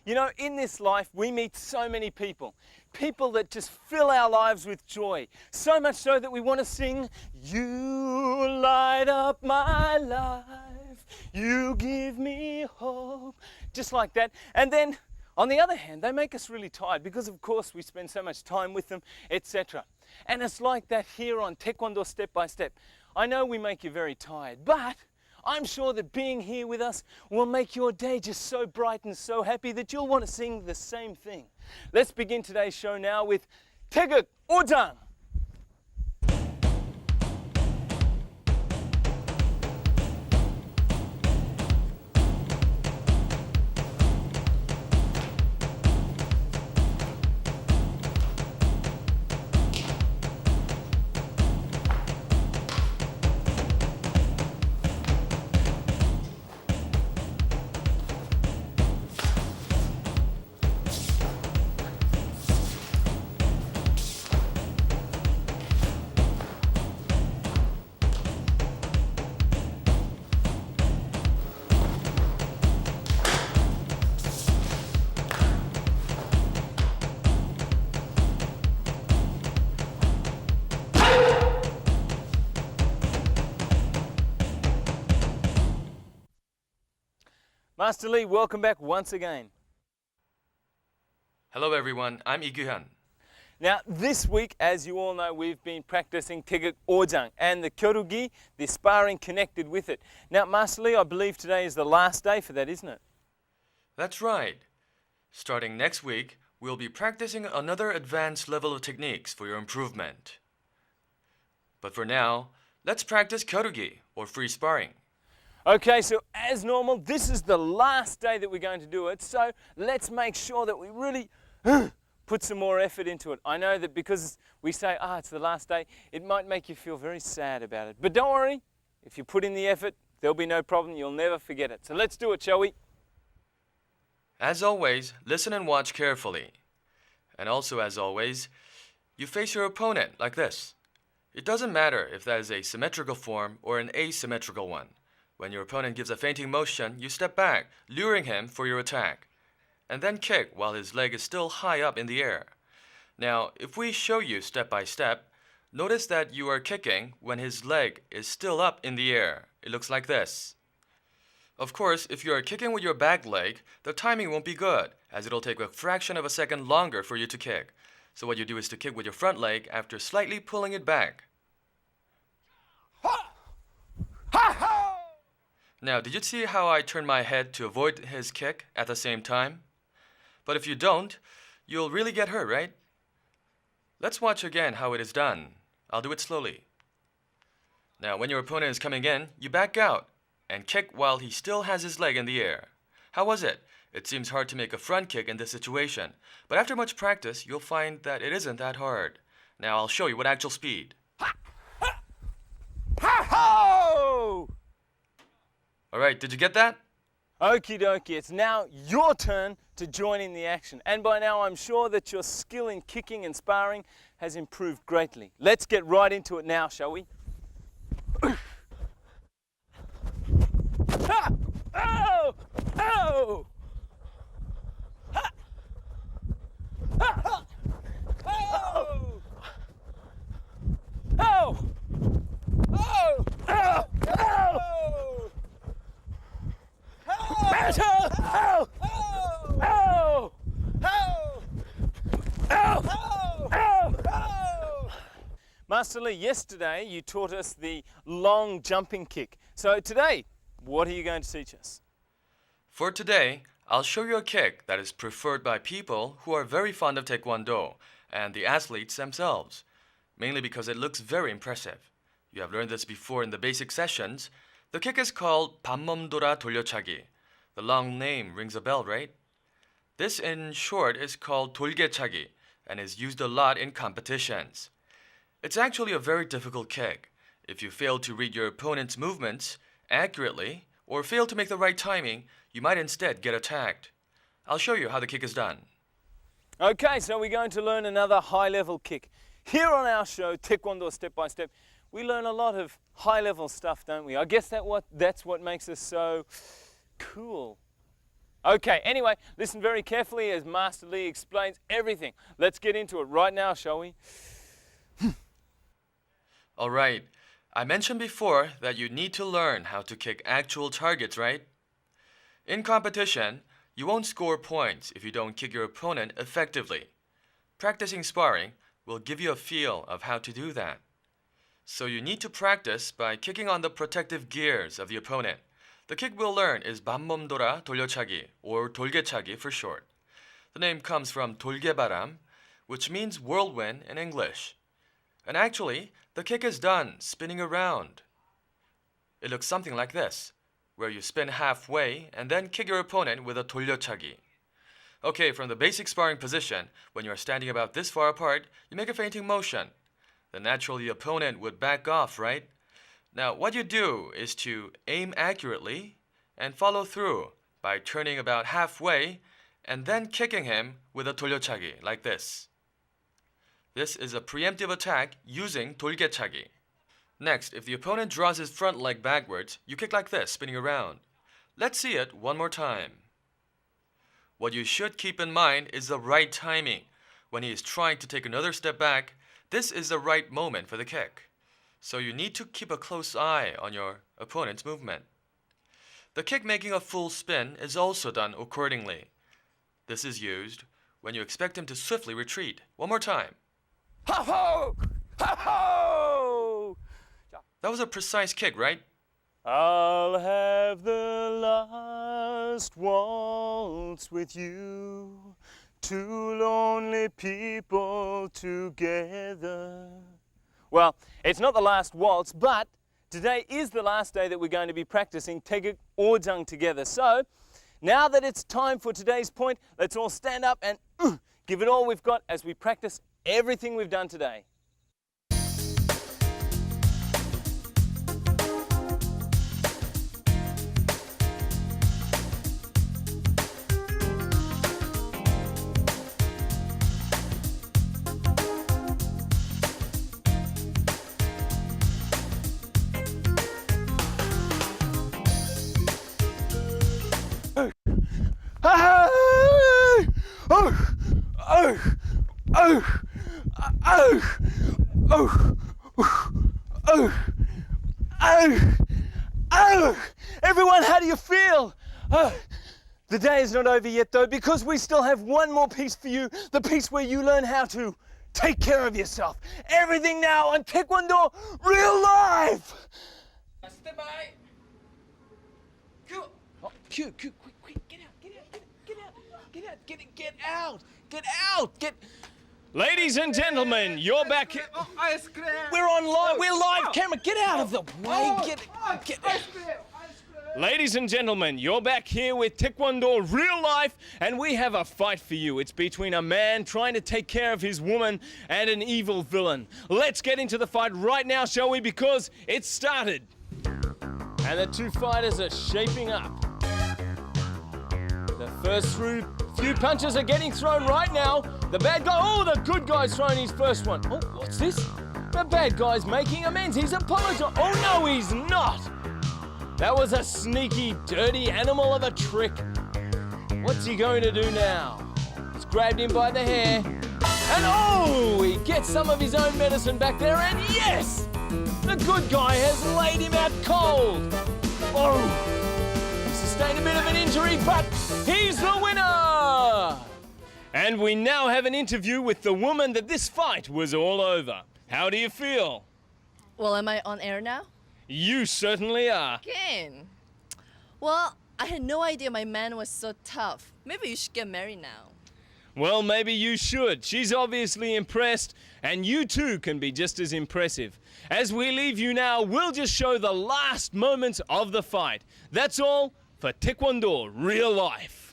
You know, in this life, we meet so many people. People that just fill our lives with joy. So much so that we want to sing, "You light up my life, you give me hope." Just like that. And then, on the other hand, they make us really tired because, of course, we spend so much time with them, etc. And it's like that here on Taekwondo Step by Step. I know we make you very tired, but I'm sure that being here with us will make your day just so bright and so happy that you'll want to sing the same thing. Let's begin today's show now with Taegeuk Jang. Master Lee, welcome back once again. Hello everyone, I'm Lee Gyuhyun. Now, this week, as you all know, we've been practicing Taegeuk Jang and the kyorugi, the sparring connected with it. Now, Master Lee, I believe today is the last day for that, isn't it? That's right. Starting next week, we'll be practicing another advanced level of techniques for your improvement. But for now, let's practice kyorugi, or free sparring. Okay, so as normal, this is the last day that we're going to do it, so let's make sure that we really put some more effort into it. I know that because we say, it's the last day, it might make you feel very sad about it. But don't worry, if you put in the effort, there'll be no problem, you'll never forget it. So let's do it, shall we? As always, listen and watch carefully. And also, as always, you face your opponent like this. It doesn't matter if that is a symmetrical form or an asymmetrical one. When your opponent gives a feinting motion, you step back, luring him for your attack, and then kick while his leg is still high up in the air. Now, if we show you step by step, notice that you are kicking when his leg is still up in the air. It looks like this. Of course, if you are kicking with your back leg, the timing won't be good, as it'll take a fraction of a second longer for you to kick. So what you do is to kick with your front leg after slightly pulling it back. Ha! Ha ha! Now, did you see how I turned my head to avoid his kick at the same time? But if you don't, you'll really get hurt, right? Let's watch again how it is done. I'll do it slowly. Now, when your opponent is coming in, you back out and kick while he still has his leg in the air. How was it? It seems hard to make a front kick in this situation, but after much practice, you'll find that it isn't that hard. Now, I'll show you with actual speed. Ha! Ha! Ha! Ho! All right, did you get that? Okie dokie, it's now your turn to join in the action. And by now I'm sure that your skill in kicking and sparring has improved greatly. Let's get right into it now, shall we? Ha! Oh! Oh! Ha! Ha! Ha! Oh! Oh! Oh! Oh! Oh! Oh! Oh! Oh! Master Lee, yesterday you taught us the long jumping kick. So today, what are you going to teach us? For today, I'll show you a kick that is preferred by people who are very fond of Taekwondo and the athletes themselves, mainly because it looks very impressive. You have learned this before in the basic sessions. The kick is called Banmom 돌아돌려차기. The long name rings a bell, right? This, in short, is called dolyo-chagi and is used a lot in competitions. It's actually a very difficult kick. If you fail to read your opponent's movements accurately or fail to make the right timing, you might instead get attacked. I'll show you how the kick is done. Okay, so we're going to learn another high-level kick. Here on our show, Taekwondo Step by Step, we learn a lot of high-level stuff, don't we? I guess that's what makes us so cool. Okay, anyway, listen very carefully as Master Lee explains everything. Let's get into it right now, shall we? All right. I mentioned before that you need to learn how to kick actual targets, right? In competition, you won't score points if you don't kick your opponent effectively. Practicing sparring will give you a feel of how to do that. So you need to practice by kicking on the protective gears of the opponent. The kick we'll learn is Banmom 돌아돌려차기, or 돌개차기 for short. The name comes from 돌개바람, which means whirlwind in English. And actually, the kick is done spinning around. It looks something like this, where you spin halfway and then kick your opponent with a 돌려차기. Okay, from the basic sparring position, when you are standing about this far apart, you make a feinting motion. Then naturally the opponent would back off, right? Now, what you do is to aim accurately and follow through by turning about halfway and then kicking him with a 돌려차기, like this. This is a preemptive attack using 돌개차기. Next, if the opponent draws his front leg backwards, you kick like this, spinning around. Let's see it one more time. What you should keep in mind is the right timing. When he is trying to take another step back, this is the right moment for the kick. So you need to keep a close eye on your opponent's movement. The kick making a full spin is also done accordingly. This is used when you expect him to swiftly retreat. One more time. Ho-ho! Ho-ho! That was a precise kick, right? I'll have the last waltz with you, two lonely people together. Well, it's not the last waltz, but today is the last day that we're going to be practicing Taegeuk or Jang together. So, now that it's time for today's point, let's all stand up and give it all we've got as we practice everything we've done today. Everyone, how do you feel? The day is not over yet though, because we still have one more piece for you, the piece where you learn how to take care of yourself. Everything now on Taekwondo Real Life! Step by. Q, quick, get out! Ladies and gentlemen, you're back here. We're on live, we're live camera. Get out of the way. Get. Ladies and gentlemen, you're back here with Taekwondo Real Life, and we have a fight for you. It's between a man trying to take care of his woman and an evil villain. Let's get into the fight right now, shall we? Because it's started. And the two fighters are shaping up. The first few punches are getting thrown right now. The bad guy, the good guy's throwing his first one. Oh, what's this? The bad guy's making amends. He's apologizing. Oh, no, he's not. That was a sneaky, dirty animal of a trick. What's he going to do now? He's grabbed him by the hair. And he gets some of his own medicine back there. And yes, the good guy has laid him out cold. He sustained a bit of an injury, but he's the winner. And we now have an interview with the woman that this fight was all over. How do you feel? Well, am I on air now? You certainly are. Again. Well, I had no idea my man was so tough. Maybe you should get married now. Well, maybe you should. She's obviously impressed, and you too can be just as impressive. As we leave you now, we'll just show the last moments of the fight. That's all for Taekwondo Real Life.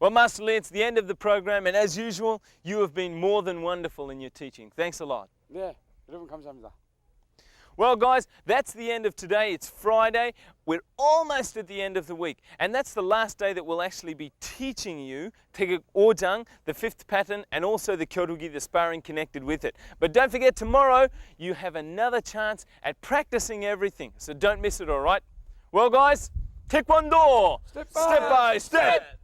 Well, Master Lee, it's the end of the program, and as usual, you have been more than wonderful in your teaching. Thanks a lot. 네, 여러분 감사합니다. Well, guys, that's the end of today. It's Friday. We're almost at the end of the week. And that's the last day that we'll actually be teaching you Taegeuk or Jang, the fifth pattern, and also the kyorugi, the sparring connected with it. But don't forget, tomorrow you have another chance at practicing everything. So don't miss it, all right? Well, guys, Taekwondo! Step by step!